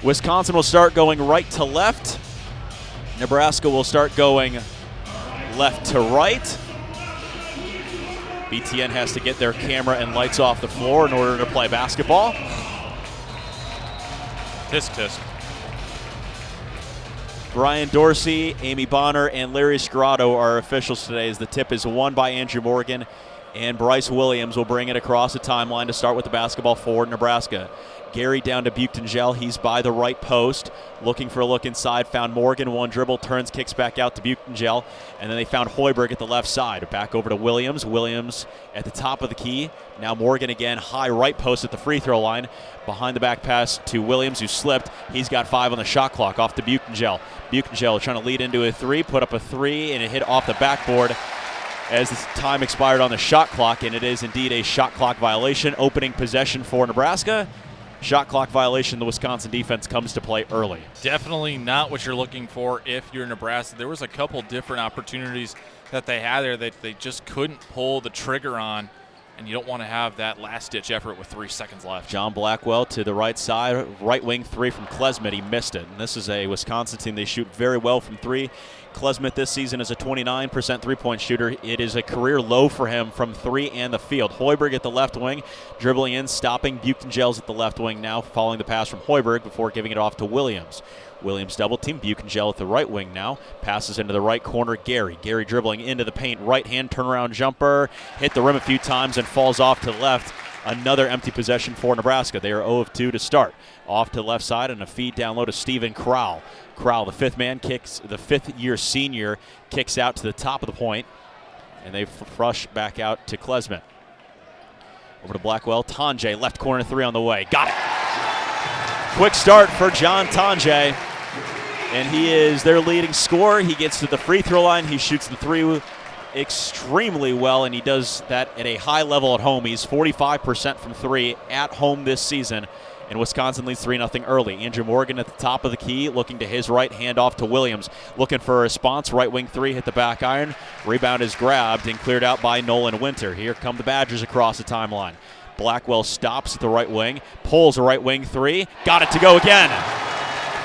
Wisconsin will start going right to left. Nebraska will start going left to right. BTN has to get their camera and lights off the floor in order to play basketball. Tisk, tisk. Brian Dorsey, Amy Bonner, and Larry Scirotto are officials today as the tip is won by Andrew Morgan, and Bryce Williams will bring it across the timeline to start with the basketball for Nebraska. Gary down to Buchtengel. He's by the right post, looking for a look inside. Found Morgan, one dribble, turns, kicks back out to Buchtengel, and then they found Hoiberg at the left side. Back over to Williams. Williams at the top of the key. Now Morgan again, high right post at the free throw line. Behind the back pass to Williams, who slipped. He's got 5 on the shot clock, off to Buchtengel. Buchtengel trying to lead into a three, put up a three, and it hit off the backboard as the time expired on the shot clock, and it is indeed a shot clock violation. Opening possession for Nebraska. Shot clock violation, the Wisconsin defense comes to play early. Definitely not what you're looking for if you're Nebraska. There was a couple different opportunities that they had there that they just couldn't pull the trigger on, and you don't want to have that last-ditch effort with 3 seconds left. John Blackwell to the right side, right wing three from Klesmit. He missed it. And this is a Wisconsin team. They shoot very well from three. Klesmit this season is a 29% three-point shooter. It is a career low for him from three and the field. Hoiberg at the left wing, dribbling in, stopping. Buchtengel's at the left wing now, following the pass from Hoiberg before giving it off to Williams. Williams double team. Buchtengel at the right wing now. Passes into the right corner. Gary. Gary dribbling into the paint. Right hand turnaround jumper. Hit the rim a few times and falls off to the left. Another empty possession for Nebraska. They are 0 of 2 to start. Off to the left side and a feed down low to Steven Crowell. Crowell, the fifth man, kicks, the fifth-year senior, kicks out to the top of the point, and they rush back out to Klesmit. Over to Blackwell. Tanjay, left corner three on the way. Got it. Quick start for John Tanjay, and he is their leading scorer. He gets to the free throw line. He shoots the three extremely well, and he does that at a high level at home. He's 45% from three at home this season. And Wisconsin leads 3-0 early. Andrew Morgan at the top of the key, looking to his right, hand off to Williams. Looking for a response, right wing three, hit the back iron. Rebound is grabbed and cleared out by Nolan Winter. Here come the Badgers across the timeline. Blackwell stops at the right wing, pulls a right wing three, got it to go again.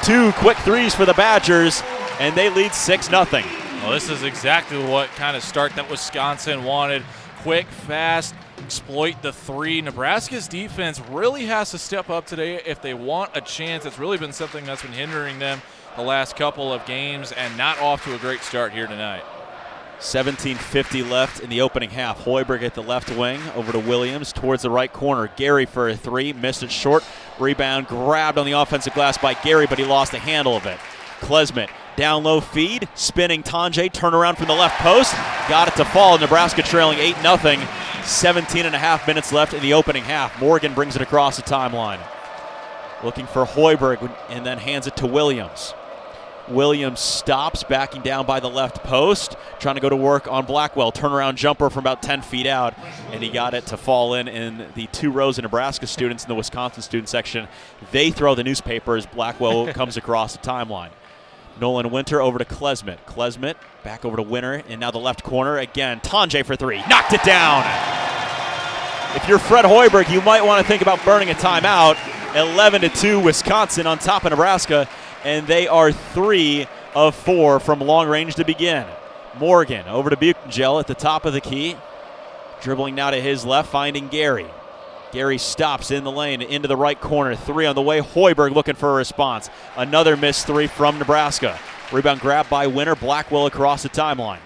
2 quick threes for the Badgers, and they lead 6-0. Well, this is exactly what kind of start that Wisconsin wanted. Quick, fast, exploit the three. Nebraska's defense really has to step up today if they want a chance. It's really been something that's been hindering them the last couple of games, and not off to a great start here tonight. 17:50 left in the opening half. Hoiberg at the left wing, over to Williams towards the right corner. Gary for a three, missed it short. Rebound grabbed on the offensive glass by Gary, but he lost the handle of it. Klesmit, down low feed, spinning Tanjay, turnaround from the left post, got it to fall. Nebraska trailing 8-0. 17.5 minutes left in the opening half. Morgan brings it across the timeline. Looking for Hoiberg and then hands it to Williams. Williams stops, backing down by the left post, trying to go to work on Blackwell. Turnaround jumper from about 10 feet out, and he got it to fall in the 2 rows of Nebraska students in the Wisconsin student section. They throw the newspaper as Blackwell comes across the timeline. Nolan Winter over to Klesmit. Klesmit back over to Winter, and now the left corner again. Tanjay for three. Knocked it down. If you're Fred Hoiberg, you might want to think about burning a timeout. 11-2 Wisconsin on top of Nebraska, and they are 3 of 4 from long range to begin. Morgan over to Buchtengel at the top of the key. Dribbling now to his left, finding Gary. Gary stops in the lane, into the right corner. 3 on the way. Hoiberg looking for a response. Another missed 3 from Nebraska. Rebound grabbed by Winter. Blackwell across the timeline.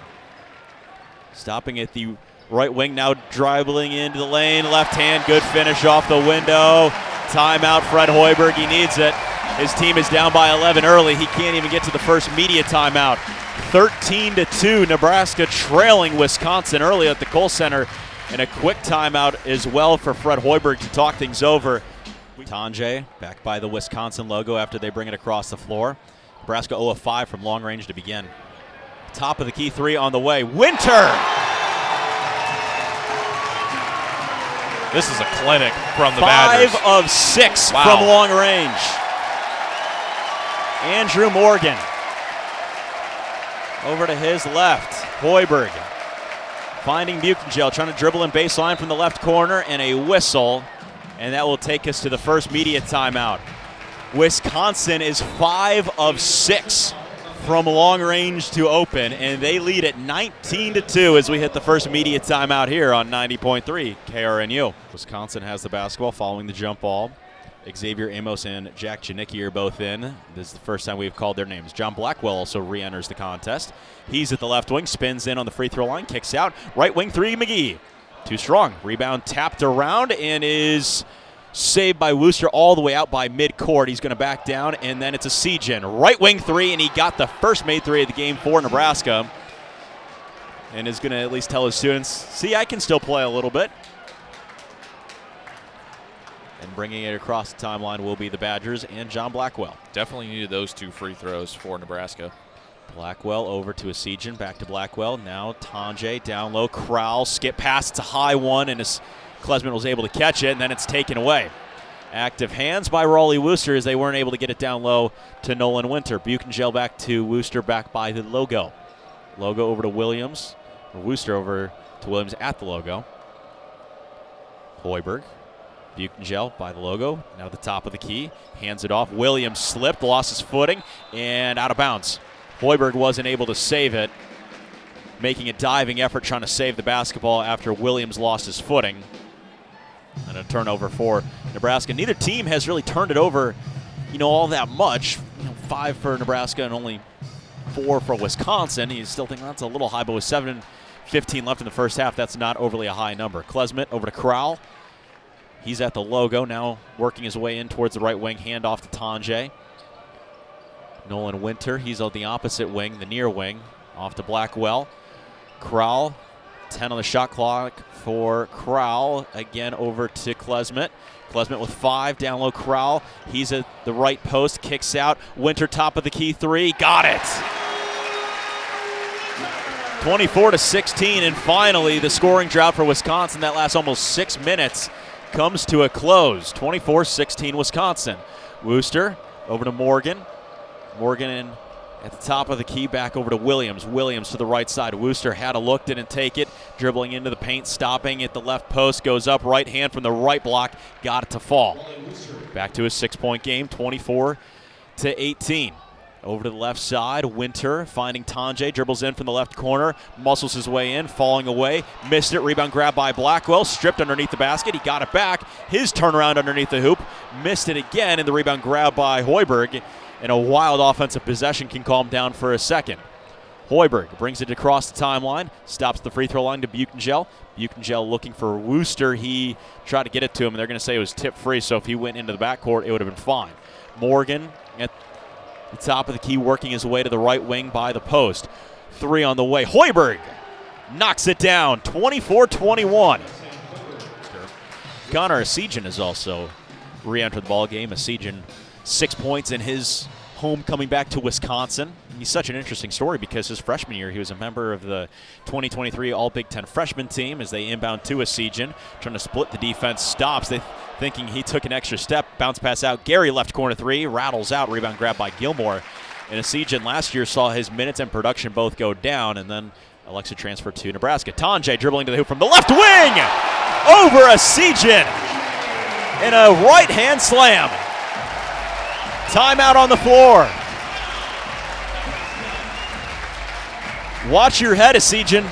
Stopping at the right wing, now dribbling into the lane. Left hand, good finish off the window. Timeout, Fred Hoiberg. He needs it. His team is down by 11 early. He can't even get to the first media timeout. 13-2, Nebraska trailing Wisconsin early at the Kohl Center. And a quick timeout as well for Fred Hoiberg to talk things over. Tanjay back by the Wisconsin logo after they bring it across the floor. Nebraska 0 of 5 from long range to begin. Top of the key 3 on the way. Winter! This is a clinic from the Badgers. 5 of 6 wow. from long range. Andrew Morgan over to his left. Hoiberg finding Buchtengel, trying to dribble in baseline from the left corner, and a whistle, and that will take us to the first media timeout. Wisconsin is 5 of 6 from long range to open, and they lead at 19-2 as we hit the first media timeout here on 90.3 KRNU. Wisconsin has the basketball following the jump ball. Xavier Amos and Jack Janicki are both in. This is the first time we've called their names. John Blackwell also re-enters the contest. He's at the left wing, spins in on the free throw line, kicks out. Right wing three, McGee. Too strong. Rebound tapped around and is saved by Wooster all the way out by midcourt. He's going to back down, and then it's a Sejan. Right wing three, and he got the first made three of the game for Nebraska. And is going to at least tell his students, see, I can still play a little bit. And bringing it across the timeline will be the Badgers and John Blackwell. Definitely needed those 2 free throws for Nebraska. Blackwell over to Asijan, back to Blackwell. Now Tanjay down low, Crowell, skip pass, it's a high one, and as Klesman was able to catch it, and then it's taken away. Active hands by Raleigh Wooster as they weren't able to get it down low to Nolan Winter. Buchengel back to Wooster, back by the logo. Logo over to Williams, or Wooster over to Williams at the logo. Hoiberg. Buchengel by the logo, now at the top of the key, hands it off. Williams slipped, lost his footing, and out of bounds. Hoiberg wasn't able to save it, making a diving effort trying to save the basketball after Williams lost his footing. And a turnover for Nebraska. Neither team has really turned it over, all that much. 5 for Nebraska and only 4 for Wisconsin. You still think that's a little high, but with 7:15 left in the first half, that's not overly a high number. Klesmet over to Crowell. He's at the logo, now working his way in towards the right wing, handoff to Tanjay. Nolan Winter, he's on the opposite wing, the near wing, off to Blackwell. Crowell, 10 on the shot clock for Crowell, again over to Klesmet. Klesmet with 5, down low Crowell. He's at the right post, kicks out. Winter top of the key three, got it! 24-16, and finally the scoring drought for Wisconsin that lasts almost 6 minutes comes to a close. 24-16 Wisconsin. Wooster over to Morgan. Morgan in at the top of the key, back over to Williams. Williams to the right side. Wooster had a look, didn't take it. Dribbling into the paint, stopping at the left post, goes up, right hand from the right block, got it to fall. Back to his 6-point game, 24-18. Over to the left side, Winter finding Tanjay, dribbles in from the left corner, muscles his way in, falling away, missed it, rebound grab by Blackwell, stripped underneath the basket, he got it back, his turnaround underneath the hoop, missed it again, and the rebound grab by Hoiberg, and a wild offensive possession can calm down for a second. Hoiberg brings it across the timeline, stops the free throw line to Buchengel. Buchengel looking for Wooster, he tried to get it to him, and they're going to say it was tip free, so if he went into the backcourt, it would have been fine. Morgan at the top of the key, working his way to the right wing by the post. 3 on the way. Hoiberg knocks it down, 24-21. Connor Asijan has also re-entered the ball game. Asijan 6 points in his homecoming back to Wisconsin. He's such an interesting story because his freshman year he was a member of the 2023 All-Big Ten freshman team as they inbound to Asijan, trying to split the defense, stops. They thinking he took an extra step, bounce pass out. Gary left corner 3, rattles out, rebound grab by Gilmore. And Asijan last year saw his minutes and production both go down, and then Alexa transferred to Nebraska. Tanjay dribbling to the hoop from the left wing over Asijan in a right-hand slam. Timeout on the floor. Watch your head, Asijan.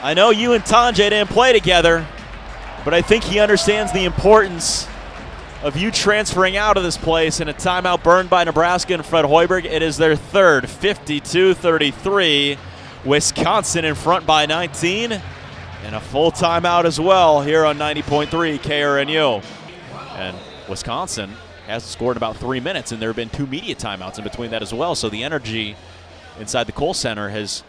I know you and Tanjay didn't play together, but I think he understands the importance of you transferring out of this place, and a timeout burned by Nebraska and Fred Hoiberg. It is their third, 52-33. Wisconsin in front by 19, and a full timeout as well here on 90.3 KRNU. And Wisconsin hasn't scored in about 3 minutes, and there have been 2 media timeouts in between that as well, so the energy inside the Kohl Center has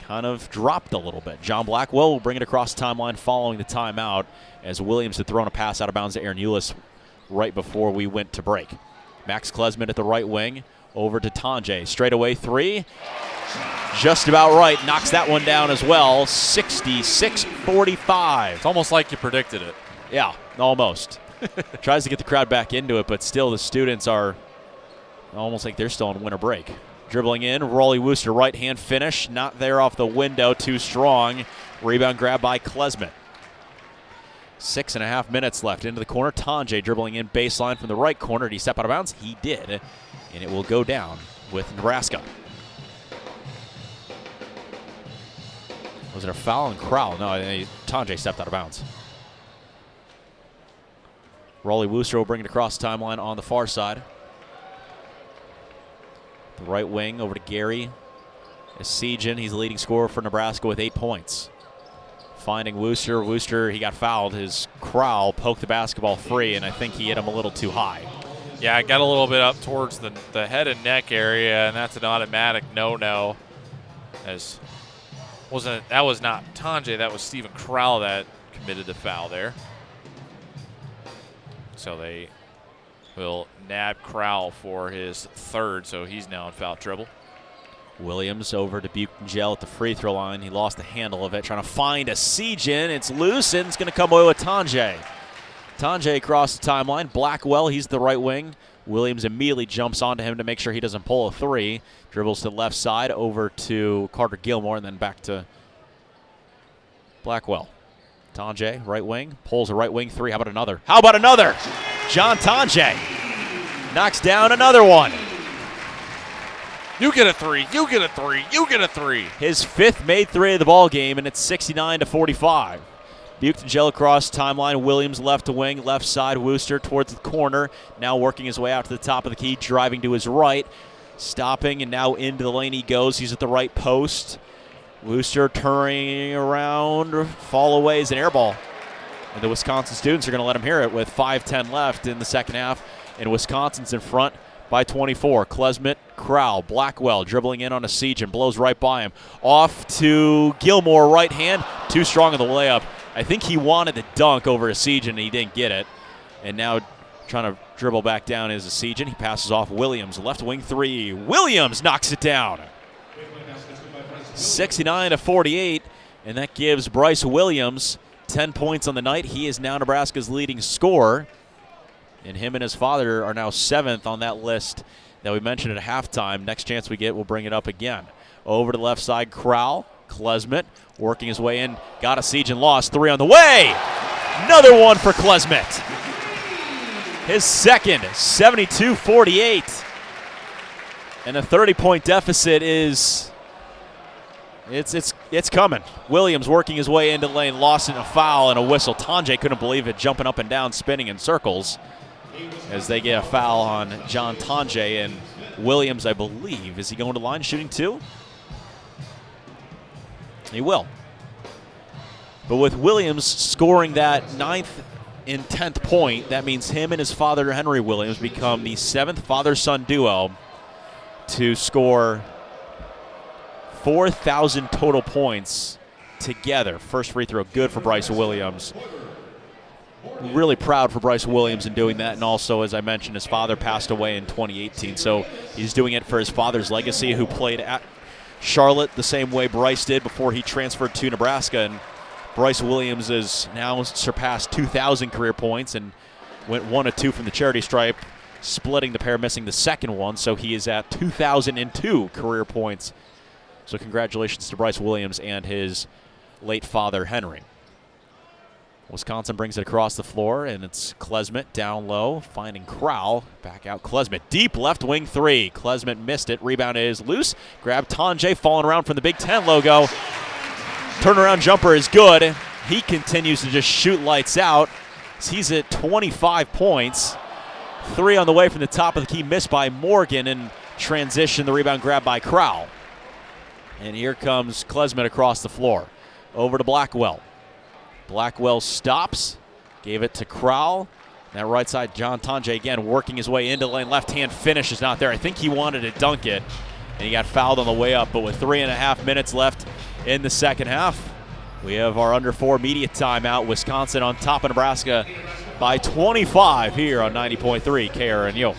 kind of dropped a little bit. John Blackwell will bring it across the timeline following the timeout as Williams had thrown a pass out of bounds to Aaron Eulis right before we went to break. Max Klesmet at the right wing, over to Tanjay. Straightaway 3, just about right. Knocks that one down as well, 66-45. It's almost like you predicted it. Yeah, almost. Tries to get the crowd back into it, but still the students are almost like they're still on winter break. Dribbling in, Raleigh Wooster, right-hand finish. Not there off the window, too strong. Rebound grab by Klesmet. 6.5 minutes left. Into the corner. Tanjay dribbling in baseline from the right corner. Did he step out of bounds? He did. And it will go down with Nebraska. Was it a foul on Crowell? No, Tanjay stepped out of bounds. Raleigh Wooster will bring it across the timeline on the far side. The right wing over to Gary. Essegian, he's the leading scorer for Nebraska with 8 points. Finding Wooster. Wooster, he got fouled. His Crowell poked the basketball free, and I think he hit him a little too high. Yeah, it got a little bit up towards the head and neck area, and that's an automatic no-no. That was not Tanjay, that was Stephen Crowell that committed the foul there. So they will nab Crowell for his third, so he's now in foul trouble. Williams over to Buchengel at the free throw line. He lost the handle of it, trying to find Essegian. It's loose, and it's going to come away with Tanjay. Tanjay across the timeline. Blackwell, he's the right wing. Williams immediately jumps onto him to make sure he doesn't pull a three. Dribbles to the left side over to Carter Gilmore, and then back to Blackwell. Tanjay, right wing, pulls a right wing three. How about another? How about another? John Tanjay knocks down another one. You get a three, you get a three, you get a three. His fifth made three of the ball game, and it's 69-45. Buchengel across timeline. Williams left to wing, left side. Wooster towards the corner. Now working his way out to the top of the key, driving to his right. Stopping, and now into the lane he goes. He's at the right post. Wooster turning around. Fall away is an air ball. And the Wisconsin students are going to let him hear it with 5:10 left in the second half. And Wisconsin's in front by 24. Klesmet, Crowell, Blackwell dribbling in on Essegian, blows right by him. Off to Gilmore, right hand. Too strong in the layup. I think he wanted the dunk over Essegian, and he didn't get it. And now trying to dribble back down is Essegian. He passes off Williams, left wing three. Williams knocks it down. 69-48, and that gives Bryce Williams 10 points on the night. He is now Nebraska's leading scorer. And him and his father are now 7th on that list that we mentioned at halftime. Next chance we get, we'll bring it up again. Over to the left side, Crowell. Klesmet working his way in. Got Essegian, lost. Three on the way. Another one for Klesmet. His second, 72-48. And the 30-point deficit is, it's coming. Williams working his way into the lane, lost in a foul and a whistle. Tanjay couldn't believe it, jumping up and down, spinning in circles as they get a foul on John Tanjay. And Williams, I believe, is he going to line shooting too? He will. But with Williams scoring that 9th and 10th point, that means him and his father, Henry Williams, become the 7th father-son duo to score 4,000 total points together. First free throw good for Bryce Williams. Really proud for Bryce Williams in doing that. And also, as I mentioned, his father passed away in 2018. So he's doing it for his father's legacy, who played at Charlotte the same way Bryce did before he transferred to Nebraska. And Bryce Williams has now surpassed 2,000 career points and went 1 of 2 from the charity stripe, splitting the pair, missing the second one. So he is at 2,002 career points. So congratulations to Bryce Williams and his late father, Henry. Wisconsin brings it across the floor, and it's Klesmet down low, finding Crowell. Back out Klesmet. Deep left wing three. Klesmet missed it. Rebound is loose. Grab Tanjay, falling around from the Big Ten logo. Turnaround jumper is good. He continues to just shoot lights out. He's at 25 points. Three on the way from the top of the key, missed by Morgan. In transition, the rebound grabbed by Crowell. And here comes Klesmet across the floor. Over to Blackwell. Blackwell stops, gave it to Crowell. That right side, John Tanjay again working his way into the lane. Left-hand finish is not there. I think he wanted to dunk it, and he got fouled on the way up. But with 3.5 minutes left in the second half, we have our under 4 media timeout. Wisconsin on top of Nebraska by 25 here on 90.3 KRNU.